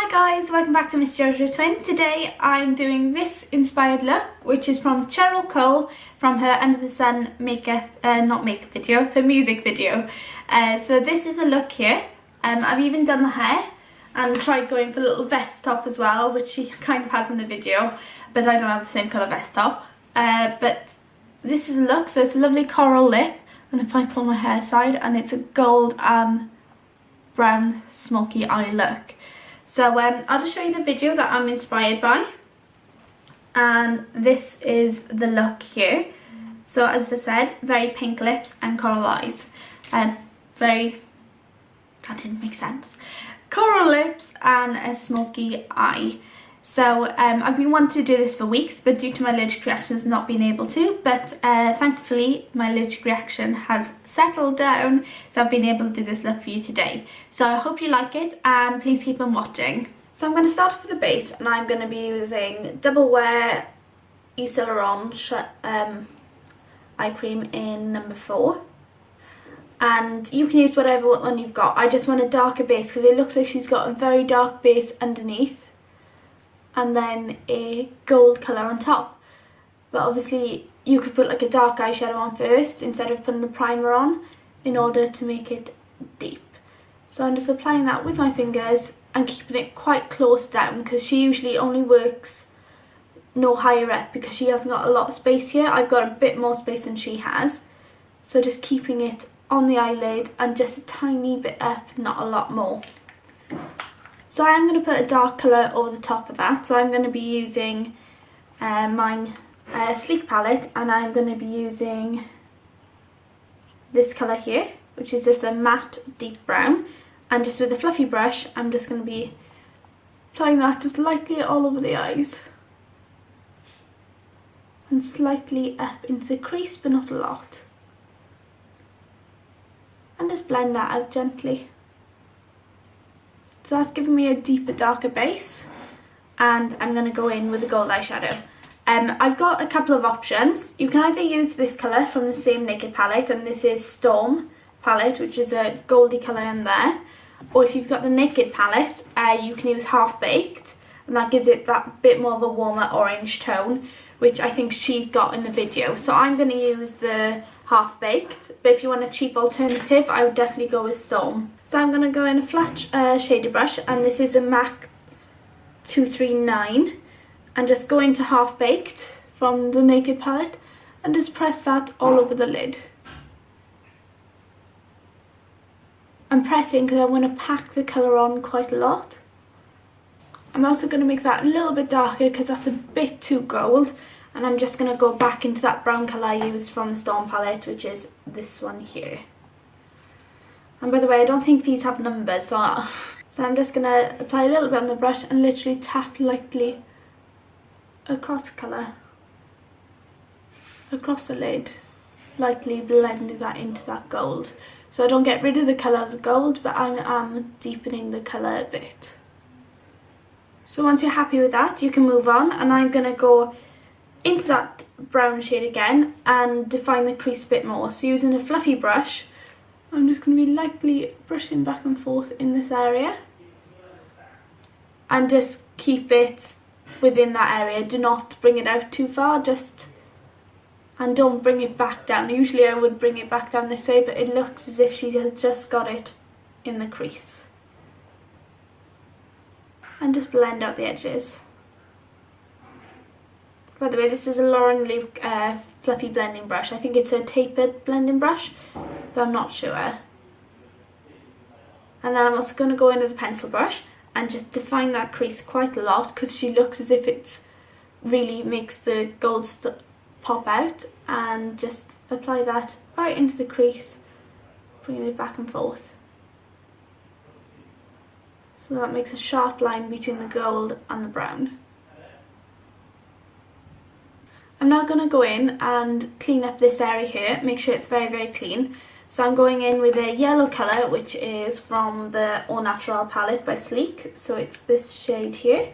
Hi guys, welcome back to Miss Jojo Twin. Today I'm doing this inspired look, which is from Cheryl Cole from her Under the Sun her music video. So this is the look here. I've even done the hair and tried going for a little vest top as well, which she kind of has in the video, but I don't have the same colour vest top. But this is the look, so it's a lovely coral lip, and if I pull my hair aside, and it's a gold and brown smoky eye look. So I'll just show you the video that I'm inspired by, and this is the look here. So as I said, very pink lips and coral eyes, and that didn't make sense. Coral lips and a smoky eye. So I've been wanting to do this for weeks, but due to my allergic reactions not being able to, but thankfully my allergic reaction has settled down, so I've been able to do this look for you today. So I hope you like it, and please keep on watching. So I'm going to start off with the base, and I'm going to be using Double Wear Yves Saint Laurent eye cream in number 4. And you can use whatever one you've got. I just want a darker base because it looks like she's got a very dark base underneath and then a gold colour on top. But obviously you could put like a dark eyeshadow on first instead of putting the primer on in order to make it deep. So I'm just applying that with my fingers and keeping it quite close down, because she usually only works no higher up because she hasn't got a lot of space here. I've got a bit more space than she has. So just keeping it on the eyelid and just a tiny bit up, not a lot more. So I am going to put a dark colour over the top of that. So I'm going to be using mine Sleek palette, and I'm going to be using this colour here, which is just a matte deep brown, and just with a fluffy brush I'm just going to be applying that just lightly all over the eyes and slightly up into the crease, but not a lot, and just blend that out gently. So that's giving me a deeper, darker base, and I'm going to go in with a gold eyeshadow. I've got a couple of options. You can either use this colour from the same Naked palette, and this is Storm palette, which is a goldy colour in there, or if you've got the Naked palette, you can use Half Baked, and that gives it that bit more of a warmer orange tone, which I think she's got in the video. So I'm going to use the Half Baked, but if you want a cheap alternative, I would definitely go with Storm. So I'm going to go in a flat shader brush, and this is a MAC 239, and just go into Half Baked from the Naked palette and just press that all over the lid. I'm pressing because I want to pack the colour on quite a lot. I'm also going to make that a little bit darker because that's a bit too gold, and I'm just going to go back into that brown colour I used from the Storm palette, which is this one here. And by the way, I don't think these have numbers, so I'm just going to apply a little bit on the brush and literally tap lightly across the colour, across the lid, lightly blending that into that gold. So I don't get rid of the colour of the gold, but I am deepening the colour a bit. So once you're happy with that, you can move on, and I'm going to go into that brown shade again and define the crease a bit more. So using a fluffy brush, I'm just going to be lightly brushing back and forth in this area, and just keep it within that area. Do not bring it out too far, and don't bring it back down. Usually I would bring it back down this way, but it looks as if she has just got it in the crease. And just blend out the edges. By the way, this is a Lauren Luke fluffy blending brush. I think it's a tapered blending brush, but I'm not sure. And then I'm also going to go in with a pencil brush and just define that crease quite a lot, because she looks as if it's really makes the gold pop out, and just apply that right into the crease, bringing it back and forth. So that makes a sharp line between the gold and the brown. I'm now going to go in and clean up this area here, make sure it's very, very clean. So I'm going in with a yellow colour, which is from the Au Natural palette by Sleek. So it's this shade here.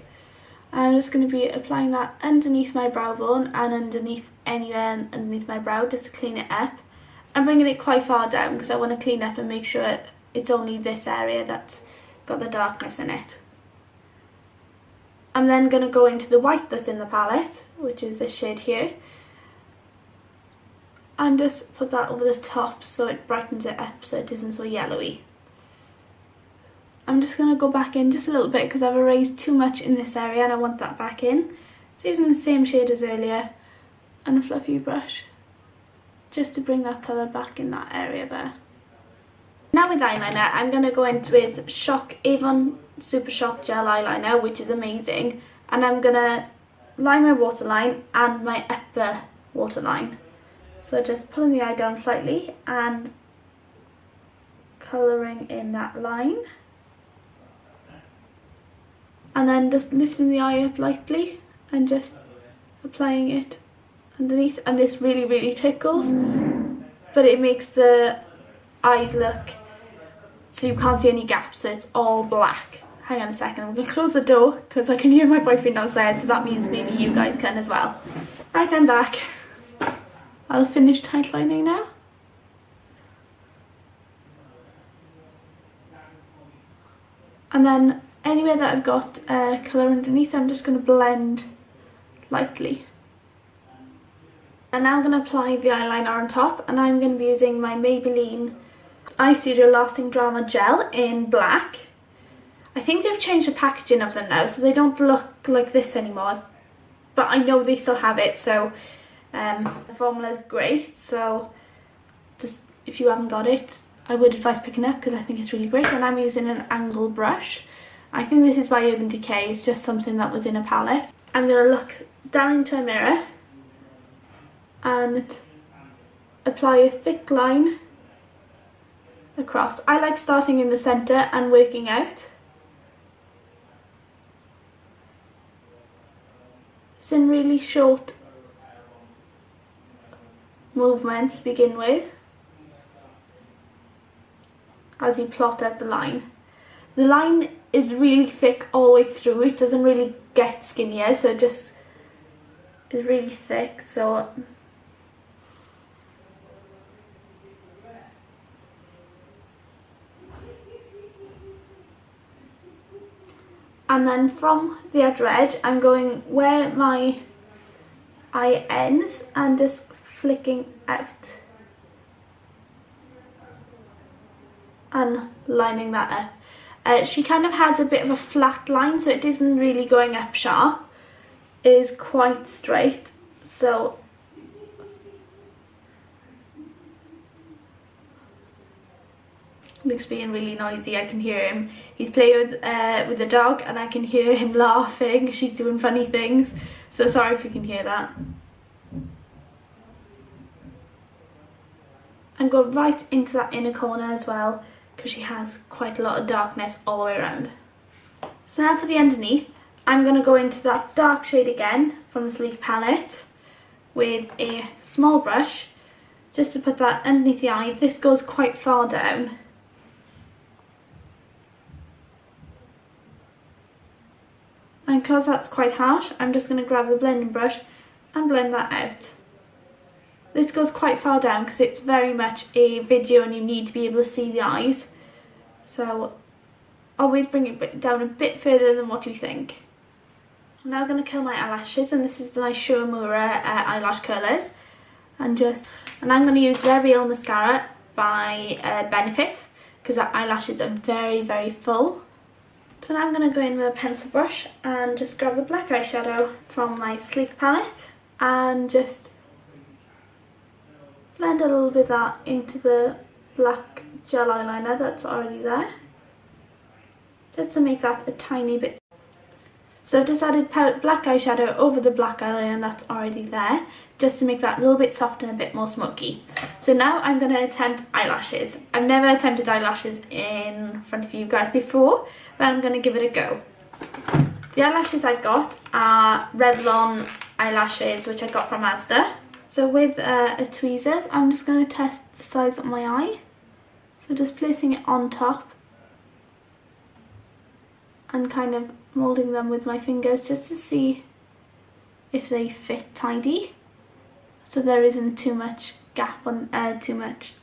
I'm just going to be applying that underneath my brow bone and underneath anywhere underneath my brow, just to clean it up. I'm bringing it quite far down because I want to clean up and make sure it's only this area that's got the darkness in it. I'm then going to go into the white that's in the palette, which is this shade here, and just put that over the top so it brightens it up so it isn't so yellowy. I'm just going to go back in just a little bit because I've erased too much in this area and I want that back in. So using the same shade as earlier and a fluffy brush just to bring that colour back in that area there. Now with eyeliner, I'm going to go in with Avon Super Shock Gel Eyeliner, which is amazing, and I'm going to line my waterline and my upper waterline. So just pulling the eye down slightly and colouring in that line. And then just lifting the eye up lightly and just applying it underneath. And this really, really tickles, but it makes the eyes look so you can't see any gaps, so it's all black. Hang on a second, I'm going to close the door because I can hear my boyfriend downstairs, so that means maybe you guys can as well. Right, I'm back. I'll finish tightlining now. And then anywhere that I've got colour underneath, I'm just going to blend lightly. And now I'm going to apply the eyeliner on top, and I'm going to be using my Maybelline Eye Studio Lasting Drama Gel in black. I think they've changed the packaging of them now, so they don't look like this anymore. But I know they still have it, so the formula is great. So just if you haven't got it, I would advise picking it up because I think it's really great. And I'm using an angle brush. I think this is by Urban Decay. It's just something that was in a palette. I'm going to look down into a mirror and apply a thick line across. I like starting in the centre and working out. It's in really short movements to begin with as you plot out the line. The line is really thick all the way through. It doesn't really get skinnier, so it just is really thick. So and then from the outer edge, I'm going where my eye ends and just flicking out and lining that up. She kind of has a bit of a flat line, so it isn't really going up sharp. It is quite straight, so Luke's being really noisy. I can hear him. He's playing with the dog and I can hear him laughing. She's doing funny things, so sorry if you can hear that. And go right into that inner corner as well because she has quite a lot of darkness all the way around. So now for the underneath, I'm going to go into that dark shade again from the Sleek palette with a small brush just to put that underneath the eye. This goes quite far down. And because that's quite harsh, I'm just going to grab the blending brush and blend that out. This goes quite far down because it's very much a video and you need to be able to see the eyes. So always bring it down a bit further than what you think. I'm now going to curl my eyelashes, and this is my Shurmura eyelash curlers. And I'm going to use their Real Mascara by Benefit because our eyelashes are very, very full. So now I'm going to go in with a pencil brush and just grab the black eyeshadow from my Sleek palette and just blend a little bit of that into the black gel eyeliner that's already there, just to make that a tiny bit. So I've just added black eyeshadow over the black eyeliner that's already there, just to make that a little bit softer and a bit more smoky. So now I'm going to attempt eyelashes. I've never attempted eyelashes in front of you guys before, but I'm going to give it a go. The eyelashes I've got are Revlon eyelashes, which I got from Asda. So with a tweezers, I'm just going to test the size of my eye. So just placing it on top and kind of moulding them with my fingers just to see if they fit tidy, so there isn't too much gap on too much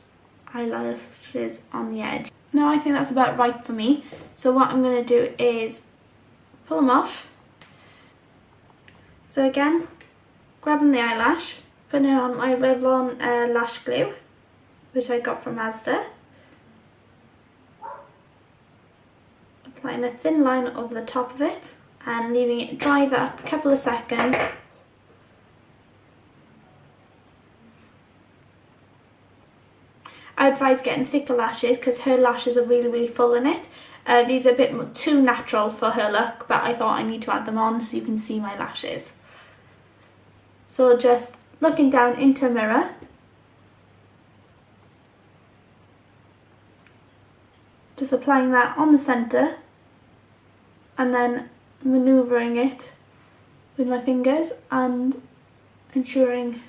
eyelashes on the edge. Now I think that's about right for me. So what I'm going to do is pull them off So again, grabbing the eyelash, putting it on my Revlon lash glue, which I got from Asda. Applying a thin line over the top of it and leaving it dry that a couple of seconds. I advise getting thicker lashes because her lashes are really full in it. These are a bit too natural for her look, but I thought I need to add them on so you can see my lashes. So just looking down into a mirror, just applying that on the centre and then manoeuvring it with my fingers and ensuring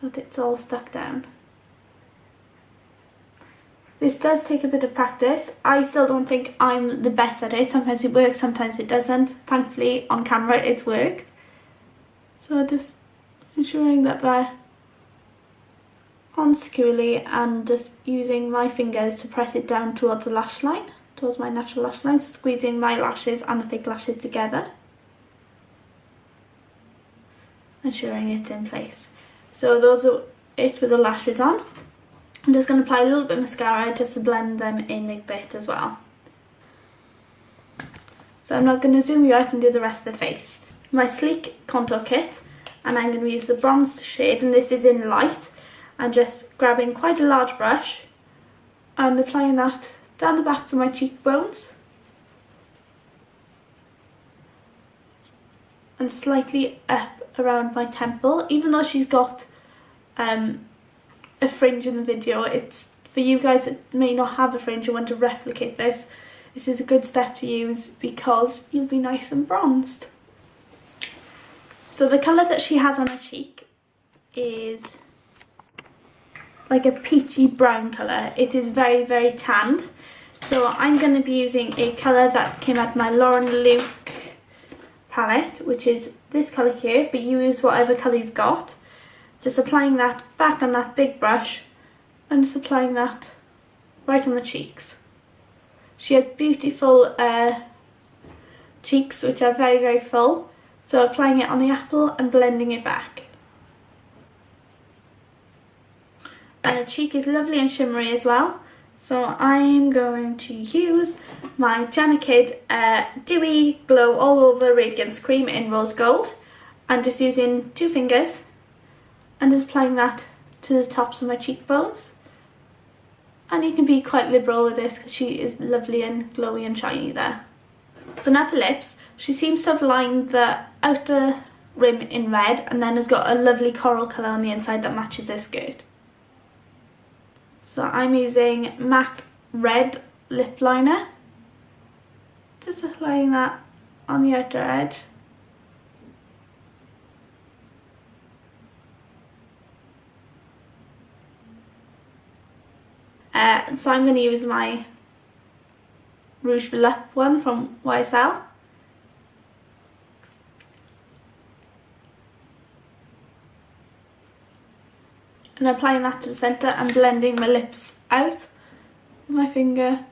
that it's all stuck down. This does take a bit of practice. I still don't think I'm the best at it. Sometimes it works, sometimes it doesn't. Thankfully on camera it's worked. So just ensuring that they're on securely and just using my fingers to press it down towards the lash line, towards my natural lash line, so squeezing my lashes and the fake lashes together. Ensuring it's in place. So those are it with the lashes on. I'm just going to apply a little bit of mascara just to blend them in a bit as well. So I'm now going to zoom you out and do the rest of the face. My sleek contour kit, and I'm going to use the bronze shade, and this is in light, and just grabbing quite a large brush and applying that down the backs of my cheekbones and slightly up around my temple. Even though she's got a fringe in the video, it's for you guys that may not have a fringe and want to replicate this. This is a good step to use because you'll be nice and bronzed. So the colour that she has on her cheek is like a peachy brown colour. It is very tanned. So I'm going to be using a colour that came out of my Lauren Luke palette, which is this colour here, but you use whatever colour you've got. Just applying that back on that big brush and just applying that right on the cheeks. She has beautiful cheeks which are very full, so applying it on the apple and blending it back. And her cheek is lovely and shimmery as well, so I'm going to use my Jammy Kid Dewy Glow All Over Radiance Cream in Rose Gold, and just using two fingers and just applying that to the tops of my cheekbones. And you can be quite liberal with this because she is lovely and glowy and shiny there. So now for lips, she seems to have lined the outer rim in red and then has got a lovely coral colour on the inside that matches her skirt. So I'm using MAC Red Lip Liner, just applying that on the outer edge. So I'm going to use my Rouge Volupte one from YSL. And applying that to the centre and blending my lips out with my finger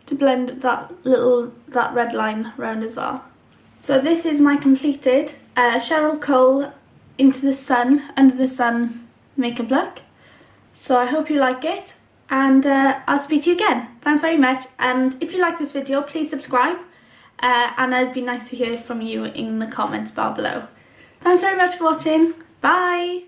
to blend that red line around as well. So this is my completed Cheryl Cole Into the Sun, Under the Sun makeup look. So I hope you like it, and I'll speak to you again. Thanks very much, and if you like this video, please subscribe, and it'd be nice to hear from you in the comments bar below. Thanks very much for watching. Bye!